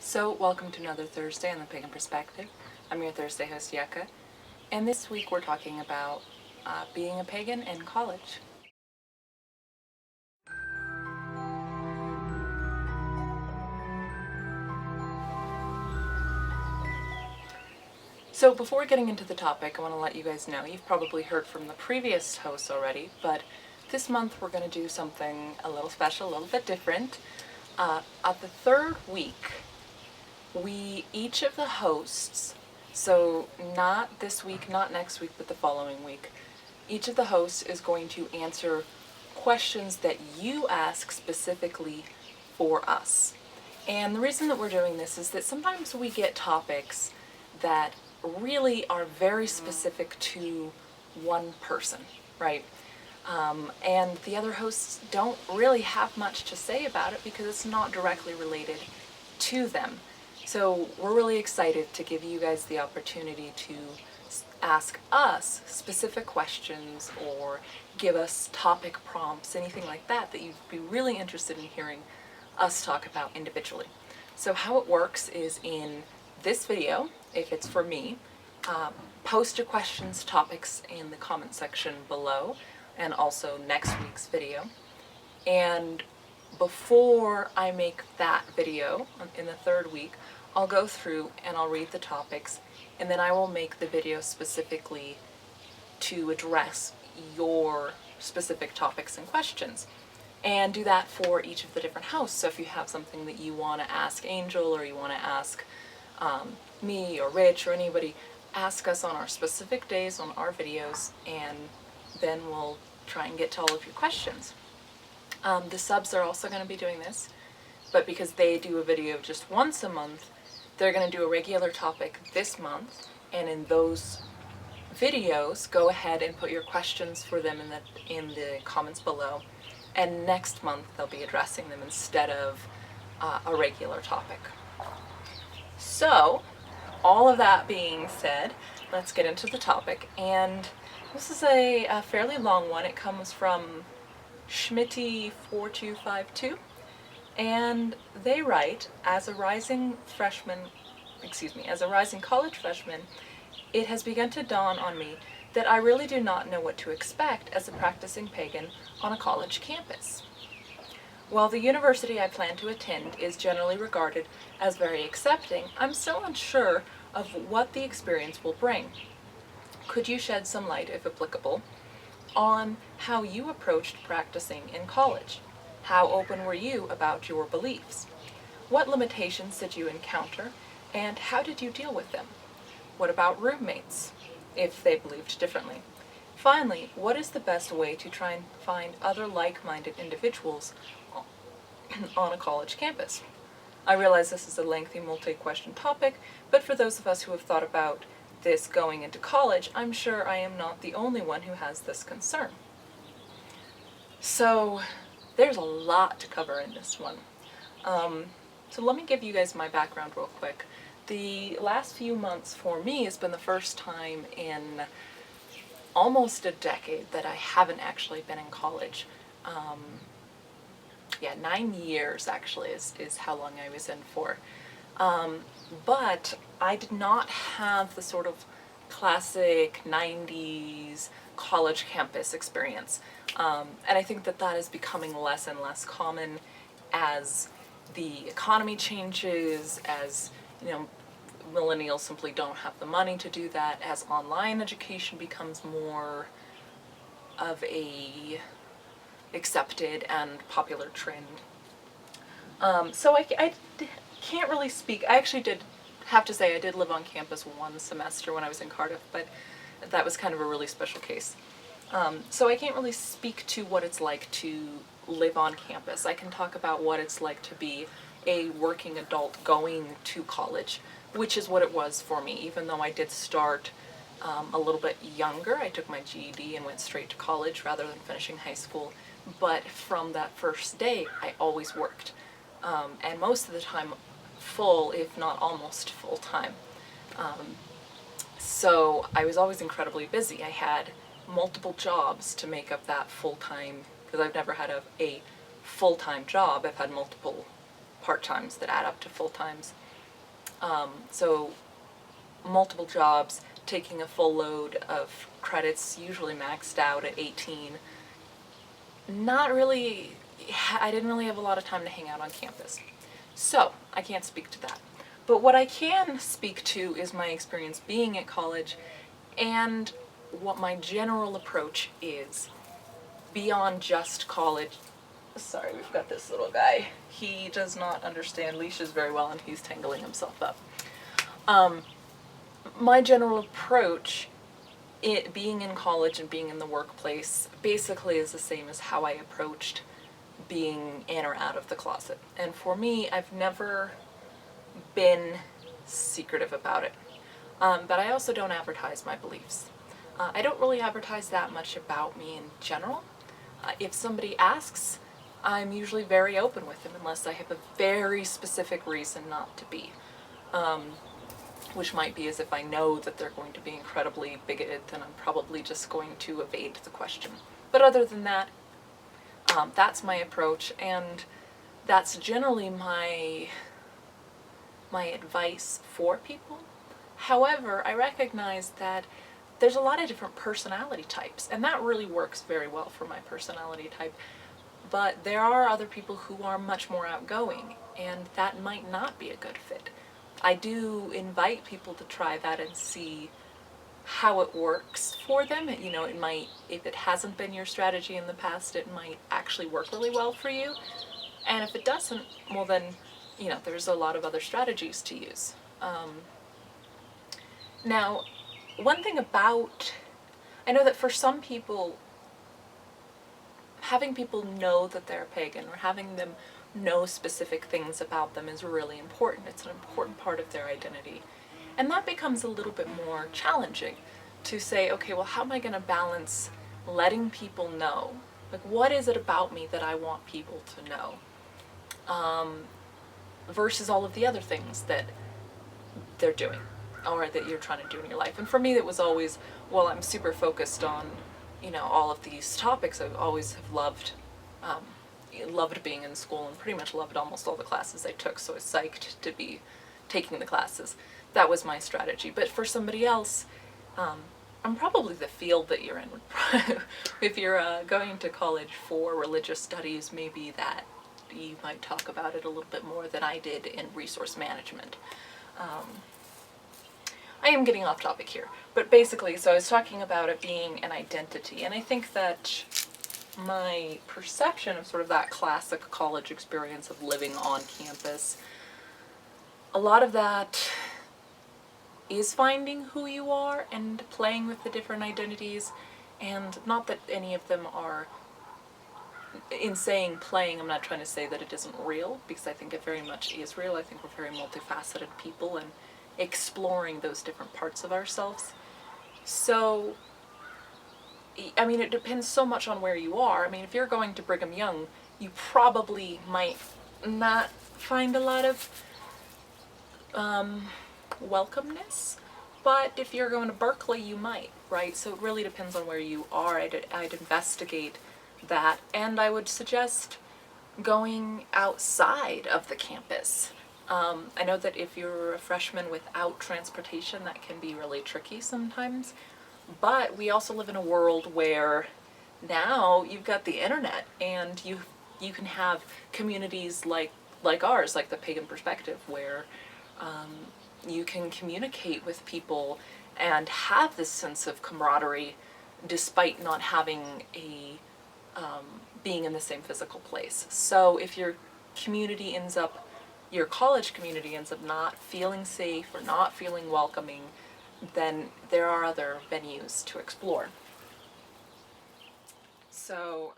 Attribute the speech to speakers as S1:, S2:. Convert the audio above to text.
S1: So, welcome to another Thursday on the Pagan Perspective. I'm your Thursday host, Yucca, and this week we're talking about being a pagan in college. So, before getting into the topic, I want to let you guys know, you've probably heard from the previous hosts already, but this month we're going to do something a little special, a little bit different. At the third week, each of the hosts, so not this week, not next week, but the following week, each of the hosts is going to answer questions that you ask specifically for us. And the reason that we're doing this is that sometimes we get topics that really are very specific to one person, right? And the other hosts don't really have much to say about it because it's not directly related to them. So we're really excited to give you guys the opportunity to ask us specific questions or give us topic prompts, anything like that that you'd be really interested in hearing us talk about individually. So how it works is in this video, if it's for me, post your questions, topics in the comment section below, and also next week's video. And before I make that video in the third week, I'll go through and I'll read the topics, and then I will make the video specifically to address your specific topics and questions. And do that for each of the different hosts. So if you have something that you want to ask Angel, or you want to ask me or Rich or anybody, ask us on our specific days on our videos, and then we'll try and get to all of your questions. The subs are also going to be doing this, but because they do a video just once a month, they're going to do a regular topic this month, and in those videos, go ahead and put your questions for them in the comments below, and next month they'll be addressing them instead of a regular topic. So, all of that being said, let's get into the topic, and this is a fairly long one. It comes from Schmitty4252, and they write, as a rising college freshman, it has begun to dawn on me that I really do not know what to expect as a practicing pagan on a college campus. While the university I plan to attend is generally regarded as very accepting, I'm still unsure of what the experience will bring. Could you shed some light, if applicable, on how you approached practicing in college? How open were you about your beliefs? What limitations did you encounter, and how did you deal with them? What about roommates, if they believed differently? Finally, what is the best way to try and find other like-minded individuals on a college campus? I realize this is a lengthy multi-question topic, but for those of us who have thought about this going into college, I'm sure I am not the only one who has this concern. So there's a lot to cover in this one. So let me give you guys my background real quick. The last few months for me has been the first time in almost a decade that I haven't actually been in college. 9 years actually is how long I was in for. But I did not have the sort of classic 90s college campus experience. And I think that that is becoming less and less common as the economy changes, as, you know, millennials simply don't have the money to do that, as online education becomes more of a accepted and popular trend. So I can't really speak. I actually did have to say I did live on campus one semester when I was in Cardiff, but that was kind of a really special case. So I can't really speak to what it's like to live on campus. I can talk about what it's like to be a working adult going to college, which is what it was for me, even though I did start a little bit younger. I took my GED and went straight to college rather than finishing high school. But from that first day, I always worked. And most of the time full, if not almost full time. So I was always incredibly busy. I had multiple jobs to make up that full-time, because I've never had a full-time job. I've had multiple part-times that add up to full-times. So multiple jobs, taking a full load of credits, usually maxed out at 18. Not really, I didn't really have a lot of time to hang out on campus. So, I can't speak to that. But what I can speak to is my experience being at college and what my general approach is beyond just college. Sorry, we've got this little guy. He does not understand leashes very well and he's tangling himself up. My general approach, it being in college and being in the workplace, basically is the same as how I approached being in or out of the closet. And for me, I've never been secretive about it. But I also don't advertise my beliefs. I don't really advertise that much about me in general. If somebody asks, I'm usually very open with them unless I have a very specific reason not to be. Which might be as if I know that they're going to be incredibly bigoted, then I'm probably just going to evade the question. But other than that, that's my approach, and that's generally my advice for people. However, I recognize that there's a lot of different personality types, and that really works very well for my personality type. But there are other people who are much more outgoing, and that might not be a good fit. I do invite people to try that and see how it works for them. You know, it might, if it hasn't been your strategy in the past, it might actually work really well for you. And if it doesn't, well then, you know, there's a lot of other strategies to use. Now, one thing about, I know that for some people, having people know that they're pagan or having them know specific things about them is really important. It's an important part of their identity. And that becomes a little bit more challenging to say, okay, well, how am I going to balance letting people know? Like, what is it about me that I want people to know? Versus all of the other things that they're doing or that you're trying to do in your life. And for me, it was always, well, I'm super focused on, you know, all of these topics. I've always have loved being in school and pretty much loved almost all the classes I took, so I was psyched to be taking the classes. That was my strategy. But for somebody else, I'm probably the field that you're in. If you're going to college for religious studies, maybe that you might talk about it a little bit more than I did in resource management. I am getting off topic here, but basically, so I was talking about it being an identity, and I think that my perception of sort of that classic college experience of living on campus, a lot of that is finding who you are and playing with the different identities, and not that any of them are, in saying playing, I'm not trying to say that it isn't real, because I think it very much is real. I think we're very multifaceted people and exploring those different parts of ourselves. So, I mean, it depends so much on where you are. I mean, if you're going to Brigham Young, you probably might not find a lot of welcomeness, but if you're going to Berkeley, you might, right? So it really depends on where you are. I'd investigate that, and I would suggest going outside of the campus. I know that if you're a freshman without transportation, that can be really tricky sometimes, but we also live in a world where now you've got the internet, and you can have communities like ours, like the Pagan Perspective, where you can communicate with people and have this sense of camaraderie despite not having a being in the same physical place. So if your college community ends up not feeling safe or not feeling welcoming, then there are other venues to explore. So